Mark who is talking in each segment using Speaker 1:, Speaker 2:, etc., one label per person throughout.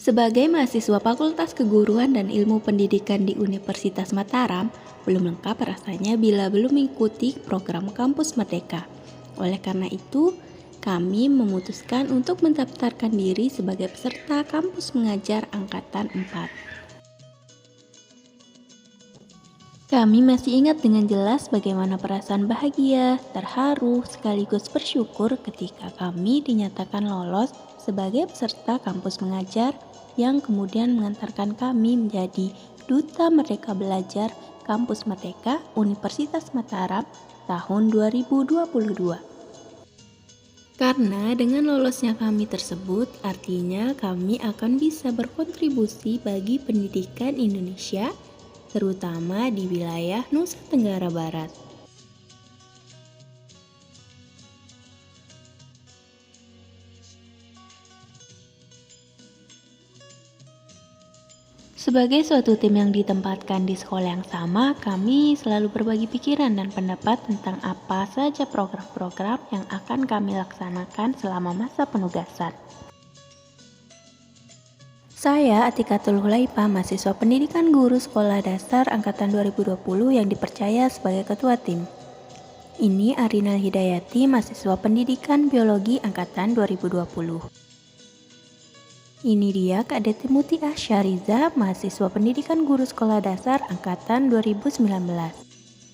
Speaker 1: Sebagai mahasiswa Fakultas Keguruan dan Ilmu Pendidikan di Universitas Mataram, belum lengkap rasanya bila belum mengikuti program Kampus Merdeka. Oleh karena itu, kami memutuskan untuk mendaftarkan diri sebagai peserta Kampus Mengajar Angkatan 4. Kami masih ingat dengan jelas bagaimana perasaan bahagia, terharu, sekaligus bersyukur ketika kami dinyatakan lolos sebagai peserta Kampus Mengajar yang kemudian mengantarkan kami menjadi Duta Merdeka Belajar Kampus Merdeka Universitas Mataram tahun 2022. Karena dengan lolosnya kami tersebut, artinya kami akan bisa berkontribusi bagi pendidikan Indonesia, terutama di wilayah Nusa Tenggara Barat. Sebagai suatu tim yang ditempatkan di sekolah yang sama, kami selalu berbagi pikiran dan pendapat tentang apa saja program-program yang akan kami laksanakan selama masa penugasan. Saya Atikatul Hulaipa, mahasiswa pendidikan guru sekolah dasar angkatan 2020 yang dipercaya sebagai ketua tim. Ini Arinal Hidayati, mahasiswa pendidikan biologi angkatan 2020. Ini dia Kak Deti Muti Asyariza, mahasiswa pendidikan guru sekolah dasar angkatan 2019.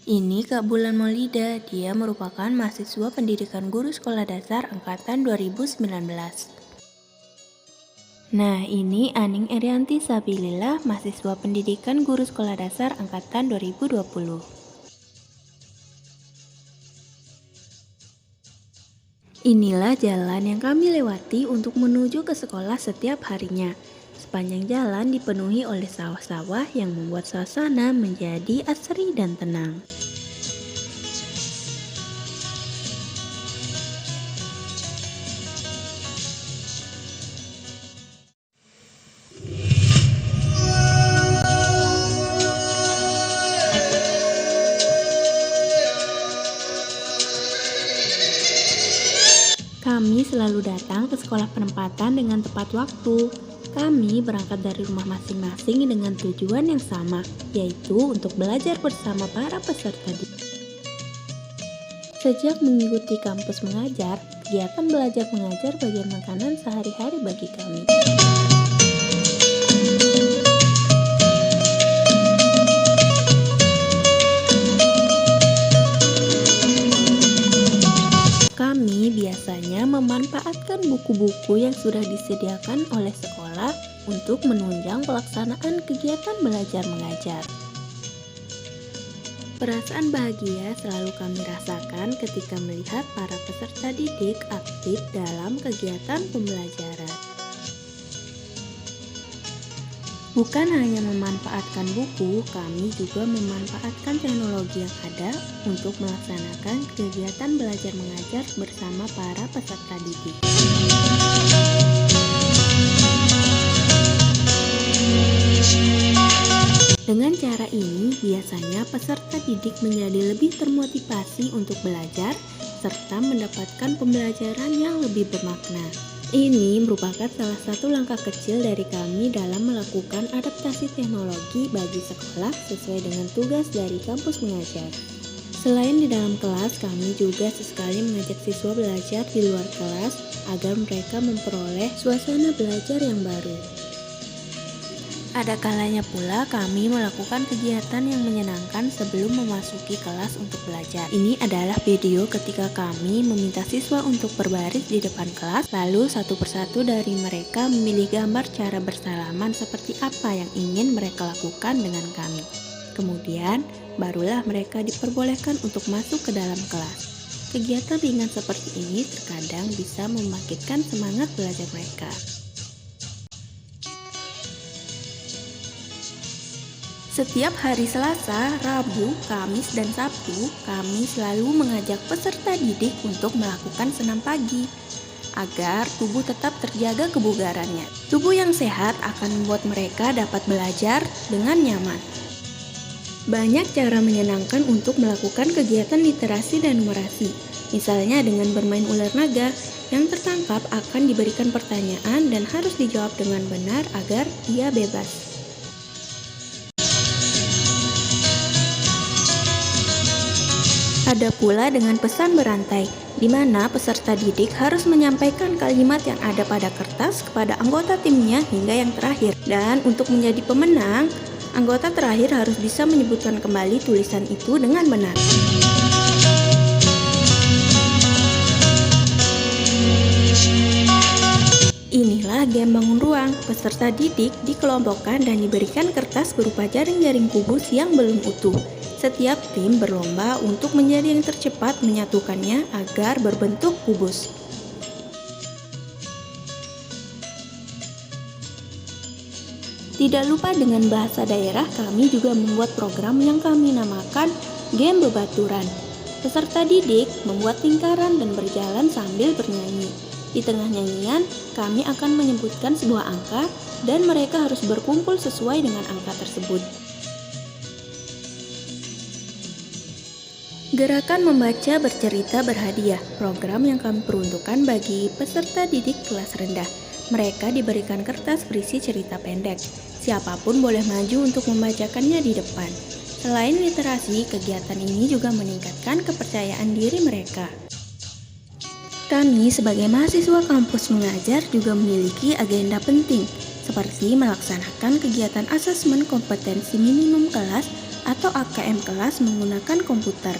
Speaker 1: Ini Kak Bulan Maulida, dia merupakan mahasiswa pendidikan guru sekolah dasar angkatan 2019. Nah, ini Aning Erianti Sabilillah, mahasiswa pendidikan guru sekolah dasar angkatan 2020. Inilah jalan yang kami lewati untuk menuju ke sekolah setiap harinya. Sepanjang jalan dipenuhi oleh sawah-sawah yang membuat suasana menjadi asri dan tenang. Kami selalu datang ke sekolah penempatan dengan tepat waktu. Kami berangkat dari rumah masing-masing dengan tujuan yang sama, yaitu untuk belajar bersama para peserta didik. Sejak mengikuti kampus mengajar, kegiatan belajar mengajar bagian makanan sehari-hari bagi kami. Kami biasanya memanfaatkan buku-buku yang sudah disediakan oleh sekolah untuk menunjang pelaksanaan kegiatan belajar mengajar. Perasaan bahagia selalu kami rasakan ketika melihat para peserta didik aktif dalam kegiatan pembelajaran. Bukan hanya memanfaatkan buku, kami juga memanfaatkan teknologi yang ada untuk melaksanakan kegiatan belajar mengajar bersama para peserta didik. Dengan cara ini, biasanya peserta didik menjadi lebih termotivasi untuk belajar serta mendapatkan pembelajaran yang lebih bermakna. Ini merupakan salah satu langkah kecil dari kami dalam melakukan adaptasi teknologi bagi sekolah sesuai dengan tugas dari kampus mengajar. Selain di dalam kelas, kami juga sesekali mengajak siswa belajar di luar kelas agar mereka memperoleh suasana belajar yang baru. Ada kalanya pula kami melakukan kegiatan yang menyenangkan sebelum memasuki kelas untuk belajar. Ini adalah video ketika kami meminta siswa untuk berbaris di depan kelas, lalu satu persatu dari mereka memilih gambar cara bersalaman seperti apa yang ingin mereka lakukan dengan kami. Kemudian, barulah mereka diperbolehkan untuk masuk ke dalam kelas. Kegiatan ringan seperti ini terkadang bisa membangkitkan semangat belajar mereka. Setiap hari Selasa, Rabu, Kamis, dan Sabtu, kami selalu mengajak peserta didik untuk melakukan senam pagi agar tubuh tetap terjaga kebugarannya. Tubuh yang sehat akan membuat mereka dapat belajar dengan nyaman. Banyak cara menyenangkan untuk melakukan kegiatan literasi dan numerasi. Misalnya dengan bermain ular naga, yang tertangkap akan diberikan pertanyaan dan harus dijawab dengan benar agar ia bebas. Ada pula dengan pesan berantai, di mana peserta didik harus menyampaikan kalimat yang ada pada kertas kepada anggota timnya hingga yang terakhir. Dan untuk menjadi pemenang, anggota terakhir harus bisa menyebutkan kembali tulisan itu dengan benar. Inilah game bangun ruang. Peserta didik dikelompokkan dan diberikan kertas berupa jaring-jaring kubus yang belum utuh. Setiap tim berlomba untuk menjadi yang tercepat menyatukannya agar berbentuk kubus. Tidak lupa dengan bahasa daerah, kami juga membuat program yang kami namakan Game Bebaturan. Peserta didik membuat lingkaran dan berjalan sambil bernyanyi. Di tengah nyanyian, kami akan menyebutkan sebuah angka dan mereka harus berkumpul sesuai dengan angka tersebut. Gerakan membaca bercerita berhadiah, program yang kami peruntukkan bagi peserta didik kelas rendah. Mereka diberikan kertas berisi cerita pendek. Siapapun boleh maju untuk membacakannya di depan. Selain literasi, kegiatan ini juga meningkatkan kepercayaan diri mereka. Kami sebagai mahasiswa kampus mengajar juga memiliki agenda penting, seperti melaksanakan kegiatan asesmen kompetensi minimum kelas atau AKM kelas menggunakan komputer.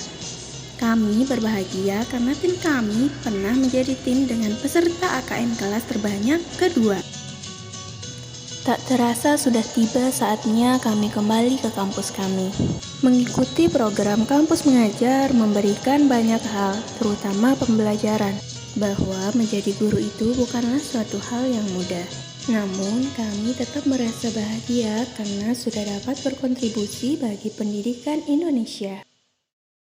Speaker 1: Kami berbahagia karena tim kami pernah menjadi tim dengan peserta AKM kelas terbanyak kedua. Tak terasa sudah tiba saatnya kami kembali ke kampus kami. Mengikuti program kampus mengajar memberikan banyak hal, terutama pembelajaran, bahwa menjadi guru itu bukanlah suatu hal yang mudah. Namun, kami tetap merasa bahagia karena sudah dapat berkontribusi bagi pendidikan Indonesia.